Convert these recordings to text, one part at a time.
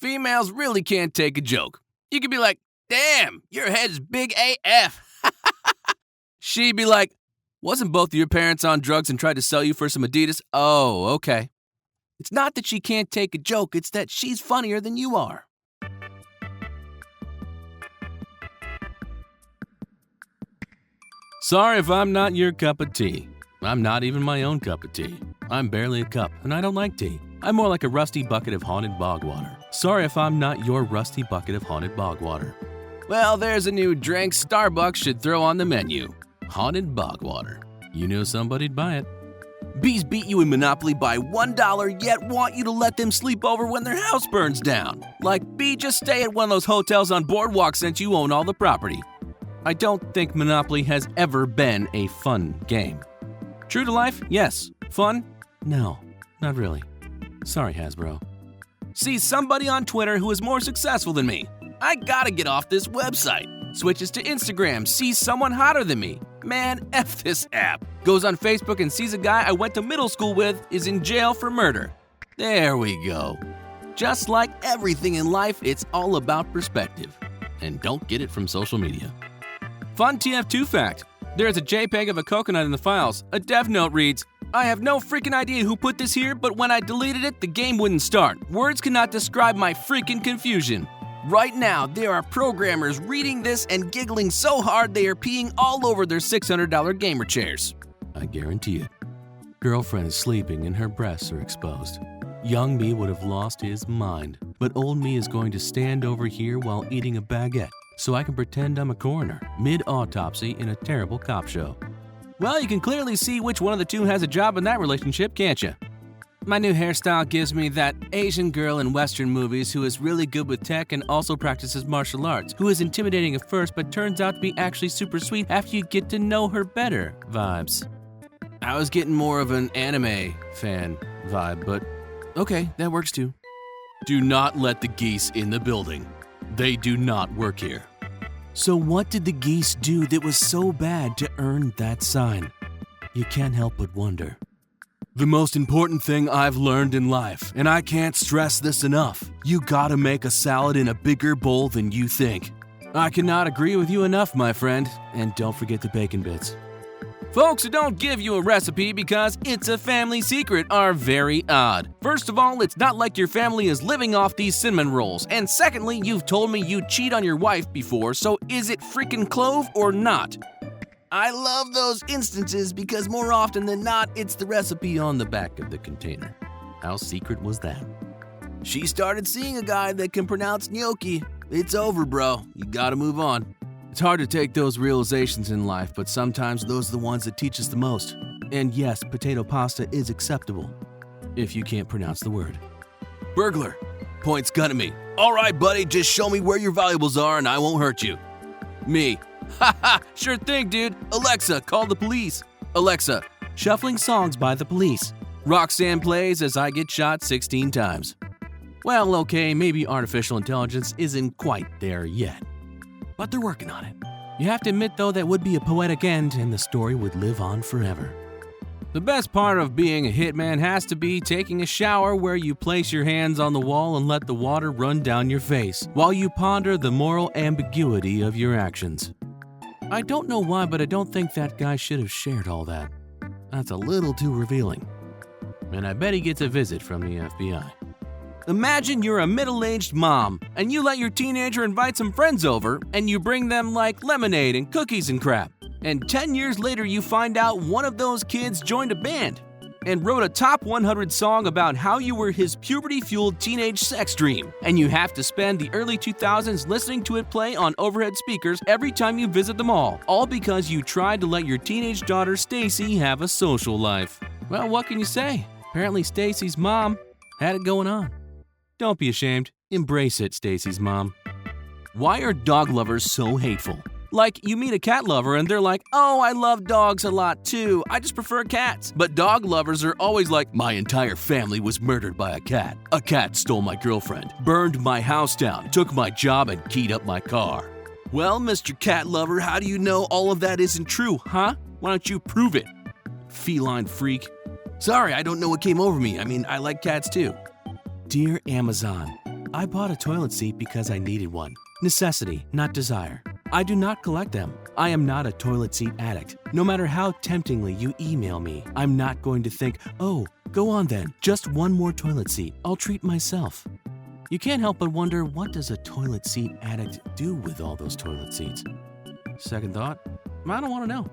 Females really can't take a joke. You could be like, damn, your head's big AF. She'd be like, wasn't both of your parents on drugs and tried to sell you for some Adidas? Oh, okay. It's not that she can't take a joke, it's that she's funnier than you are. Sorry if I'm not your cup of tea. I'm not even my own cup of tea. I'm barely a cup, and I don't like tea. I'm more like a rusty bucket of haunted bog water. Sorry if I'm not your rusty bucket of haunted bog water. Well, there's a new drink Starbucks should throw on the menu. Haunted bog water. You know somebody'd buy it. Bees beat you in Monopoly by $1, yet want you to let them sleep over when their house burns down. Like, B, just stay at one of those hotels on Boardwalk since you own all the property. I don't think Monopoly has ever been a fun game. True to life? Yes. Fun? No, not really. Sorry, Hasbro. See somebody on Twitter who is more successful than me. I gotta get off this website. Switches to Instagram, sees someone hotter than me. Man, F this app. Goes on Facebook and sees a guy I went to middle school with is in jail for murder. There we go. Just like everything in life, it's all about perspective. And don't get it from social media. Fun TF2 fact. There's a JPEG of a coconut in the files. A dev note reads, I have no freaking idea who put this here, but when I deleted it, the game wouldn't start. Words cannot describe my freaking confusion. Right now, there are programmers reading this and giggling so hard they are peeing all over their $600 gamer chairs. I guarantee it. Girlfriend is sleeping and her breasts are exposed. Young me would have lost his mind, but old me is going to stand over here while eating a baguette so I can pretend I'm a coroner mid-autopsy in a terrible cop show. Well, you can clearly see which one of the two has a job in that relationship, can't you? My new hairstyle gives me that Asian girl in Western movies who is really good with tech and also practices martial arts, who is intimidating at first but turns out to be actually super sweet after you get to know her better vibes. I was getting more of an anime fan vibe, but okay, that works too. Do not let the geese in the building. They do not work here. So what did the geese do that was so bad to earn that sign? You can't help but wonder. The most important thing I've learned in life, and I can't stress this enough, you gotta make a salad in a bigger bowl than you think. I cannot agree with you enough, my friend, and don't forget the bacon bits. Folks who don't give you a recipe because it's a family secret are very odd. First of all, it's not like your family is living off these cinnamon rolls. And secondly, you've told me you cheat on your wife before, so is it freaking clove or not? I love those instances because more often than not, it's the recipe on the back of the container. How secret was that? She started seeing a guy that can pronounce gnocchi. It's over, bro. You gotta move on. It's hard to take those realizations in life, but sometimes those are the ones that teach us the most. And yes, potato pasta is acceptable, if you can't pronounce the word. Burglar. Points gun at me. All right, buddy, just show me where your valuables are and I won't hurt you. Me. Haha, sure thing, dude. Alexa, call the police. Alexa, shuffling songs by the police. Roxanne plays as I get shot 16 times. Well, okay, maybe artificial intelligence isn't quite there yet. But they're working on it. You have to admit, though, that would be a poetic end and the story would live on forever. The best part of being a hitman has to be taking a shower where you place your hands on the wall and let the water run down your face while you ponder the moral ambiguity of your actions. I don't know why, but I don't think that guy should have shared all that. That's a little too revealing. And I bet he gets a visit from the FBI. Imagine you're a middle-aged mom, and you let your teenager invite some friends over, and you bring them like lemonade and cookies and crap. And 10 years later, you find out one of those kids joined a band and wrote a top 100 song about how you were his puberty-fueled teenage sex dream. And you have to spend the early 2000s listening to it play on overhead speakers every time you visit the mall, all because you tried to let your teenage daughter Stacy have a social life. Well, what can you say? Apparently Stacy's mom had it going on. Don't be ashamed. Embrace it, Stacy's mom. Why are dog lovers so hateful? Like, you meet a cat lover and they're like, oh, I love dogs a lot too. I just prefer cats. But dog lovers are always like, my entire family was murdered by a cat. A cat stole my girlfriend, burned my house down, took my job, and keyed up my car. Well, Mr. Cat Lover, how do you know all of that isn't true, huh? Why don't you prove it? Feline freak. Sorry, I don't know what came over me. I mean, I like cats too. Dear Amazon, I bought a toilet seat because I needed one. Necessity, not desire. I do not collect them. I am not a toilet seat addict. No matter how temptingly you email me, I'm not going to think, oh, go on then, just one more toilet seat. I'll treat myself. You can't help but wonder, what does a toilet seat addict do with all those toilet seats? Second thought, I don't want to know.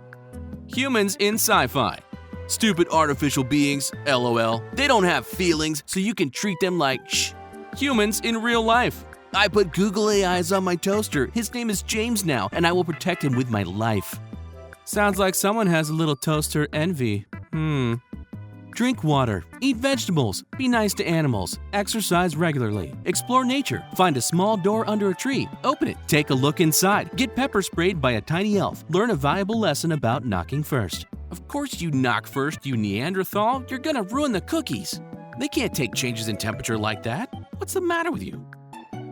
Humans in sci-fi. Stupid artificial beings, LOL. They don't have feelings, so you can treat them like shh. Humans in real life. I put Google AIs on my toaster. His name is James now, and I will protect him with my life. Sounds like someone has a little toaster envy. Drink water, eat vegetables, be nice to animals, exercise regularly, explore nature, find a small door under a tree, open it, take a look inside, get pepper sprayed by a tiny elf, learn a valuable lesson about knocking first. Of course you knock first, you Neanderthal. You're gonna ruin the cookies. They can't take changes in temperature like that. What's the matter with you?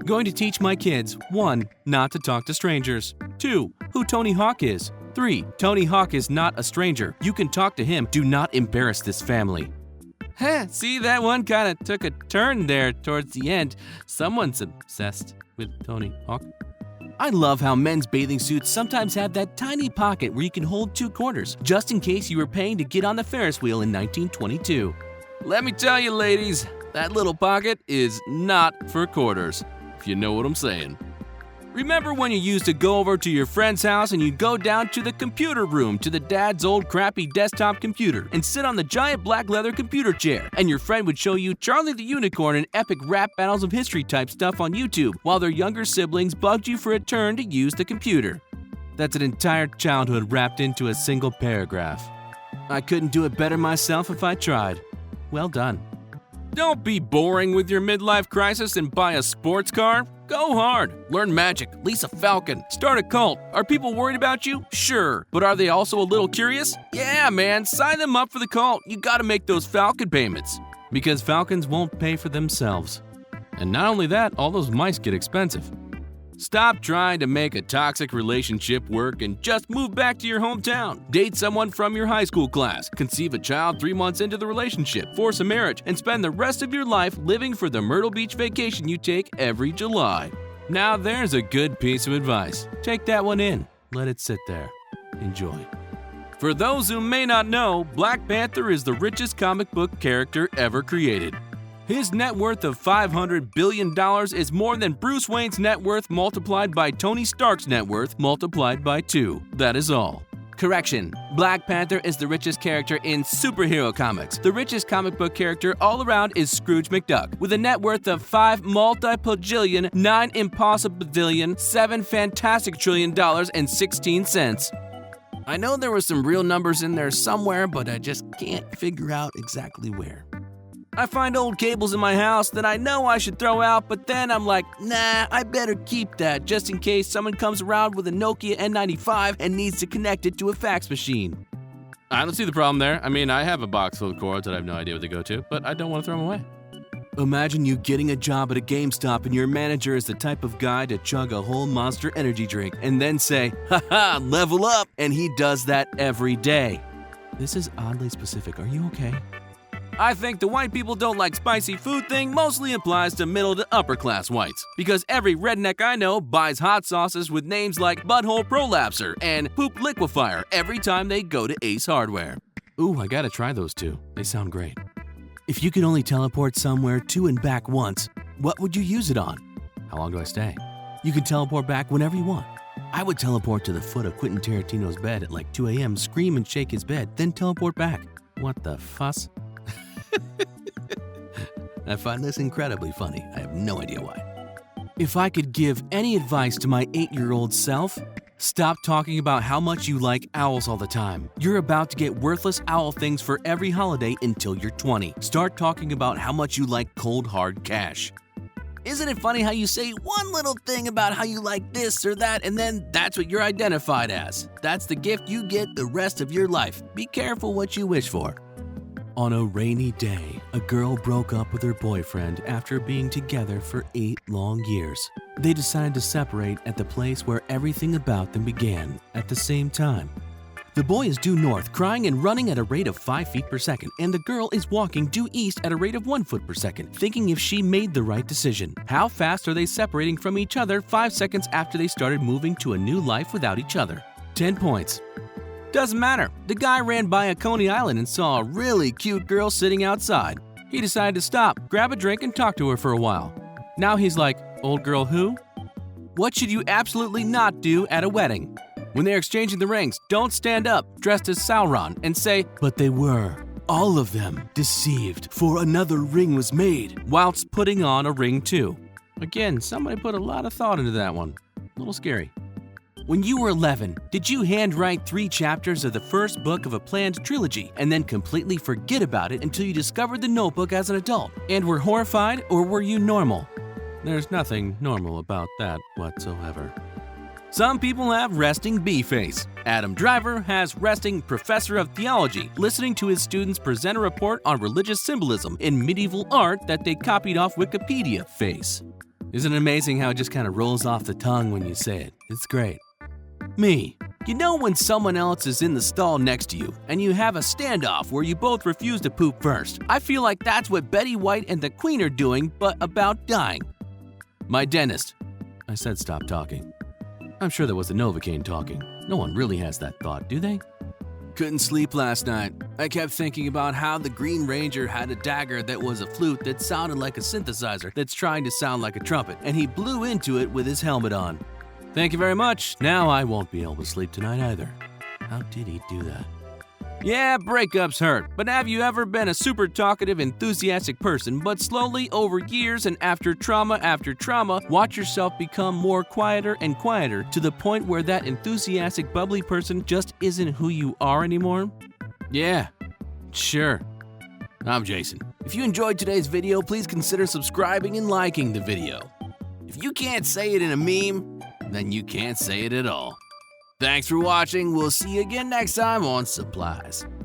Going to teach my kids, 1. Not to talk to strangers. 2. Who Tony Hawk is. 3. Tony Hawk is not a stranger. You can talk to him. Do not embarrass this family. See, that one kind of took a turn there towards the end. Someone's obsessed with Tony Hawk. I love how men's bathing suits sometimes have that tiny pocket where you can hold 2 quarters, just in case you were paying to get on the Ferris wheel in 1922. Let me tell you, ladies, that little pocket is not for quarters, if you know what I'm saying. Remember when you used to go over to your friend's house and you'd go down to the computer room to the dad's old crappy desktop computer and sit on the giant black leather computer chair, and your friend would show you Charlie the Unicorn and epic rap battles of history type stuff on YouTube while their younger siblings bugged you for a turn to use the computer? That's an entire childhood wrapped into a single paragraph. I couldn't do it better myself if I tried. Well done. Don't be boring with your midlife crisis and buy a sports car. Go hard. Learn magic. Lease a falcon. Start a cult. Are people worried about you? Sure. But are they also a little curious? Yeah, man. Sign them up for the cult. You gotta make those falcon payments. Because falcons won't pay for themselves. And not only that, all those mice get expensive. Stop trying to make a toxic relationship work and just move back to your hometown. Date someone from your high school class, conceive a child 3 months into the relationship, force a marriage, and spend the rest of your life living for the Myrtle Beach vacation you take every July. Now there's a good piece of advice. Take that one in. Let it sit there. Enjoy. For those who may not know, Black Panther is the richest comic book character ever created. His net worth of $500 billion is more than Bruce Wayne's net worth multiplied by Tony Stark's net worth multiplied by 2. That is all. Correction. Black Panther is the richest character in superhero comics. The richest comic book character all around is Scrooge McDuck, with a net worth of 5 multi-pajillion, 9 impossibillion, 7 fantastic trillion dollars and 16 cents. I know there were some real numbers in there somewhere, but I just can't figure out exactly where. I find old cables in my house that I know I should throw out, but then I'm like, nah, I better keep that just in case someone comes around with a Nokia N95 and needs to connect it to a fax machine. I don't see the problem there. I mean, I have a box full of cords that I have no idea what they go to, but I don't want to throw them away. Imagine you getting a job at a GameStop and your manager is the type of guy to chug a whole Monster Energy drink and then say, haha, level up, and he does that every day. This is oddly specific. Are you okay? I think the white people don't like spicy food thing mostly applies to middle to upper class whites, because every redneck I know buys hot sauces with names like Butthole Prolapser and Poop Liquefier every time they go to Ace Hardware. Ooh, I gotta try those two. They sound great. If you could only teleport somewhere to and back once, what would you use it on? How long do I stay? You can teleport back whenever you want. I would teleport to the foot of Quentin Tarantino's bed at like 2 a.m., scream and shake his bed, then teleport back. What the fuss? I find this incredibly funny. I have no idea why. If I could give any advice to my 8-year-old self, stop talking about how much you like owls all the time. You're about to get worthless owl things for every holiday until you're 20. Start talking about how much you like cold hard cash. Isn't it funny how you say one little thing about how you like this or that, and then that's what you're identified as? That's the gift you get the rest of your life. Be careful what you wish for. On a rainy day, a girl broke up with her boyfriend after being together for 8 long years. They decided to separate at the place where everything about them began at the same time. The boy is due north, crying and running at a rate of 5 feet per second, and the girl is walking due east at a rate of 1 foot per second, thinking if she made the right decision. How fast are they separating from each other 5 seconds after they started moving to a new life without each other? 10 points. Doesn't matter. The guy ran by a Coney Island and saw a really cute girl sitting outside. He decided to stop, grab a drink, and talk to her for a while. Now he's like, old girl who? What should you absolutely not do at a wedding? When they're exchanging the rings, don't stand up, dressed as Sauron, and say, but they were, all of them, deceived, for another ring was made, whilst putting on a ring too. Again, somebody put a lot of thought into that one. A little scary. When you were 11, did you handwrite 3 chapters of the first book of a planned trilogy and then completely forget about it until you discovered the notebook as an adult and were horrified, or were you normal? There's nothing normal about that whatsoever. Some people have resting bee face. Adam Driver has resting professor of theology, listening to his students present a report on religious symbolism in medieval art that they copied off Wikipedia face. Isn't it amazing how it just kind of rolls off the tongue when you say it? It's great. Me. You know when someone else is in the stall next to you and you have a standoff where you both refuse to poop first? I feel like that's what Betty White and the Queen are doing, but about dying. My dentist. I said stop talking. I'm sure that was the Novocaine talking. No one really has that thought, do they? Couldn't sleep last night. I kept thinking about how the Green Ranger had a dagger that was a flute that sounded like a synthesizer that's trying to sound like a trumpet, and he blew into it with his helmet on. Thank you very much. Now I won't be able to sleep tonight either. How did he do that? Yeah, breakups hurt, but have you ever been a super talkative, enthusiastic person, but slowly over years and after trauma, watch yourself become more quieter and quieter to the point where that enthusiastic, bubbly person just isn't who you are anymore? Yeah, sure. I'm Jason. If you enjoyed today's video, please consider subscribing and liking the video. If you can't say it in a meme, then you can't say it at all. Thanks for watching. We'll see you again next time on Supplies.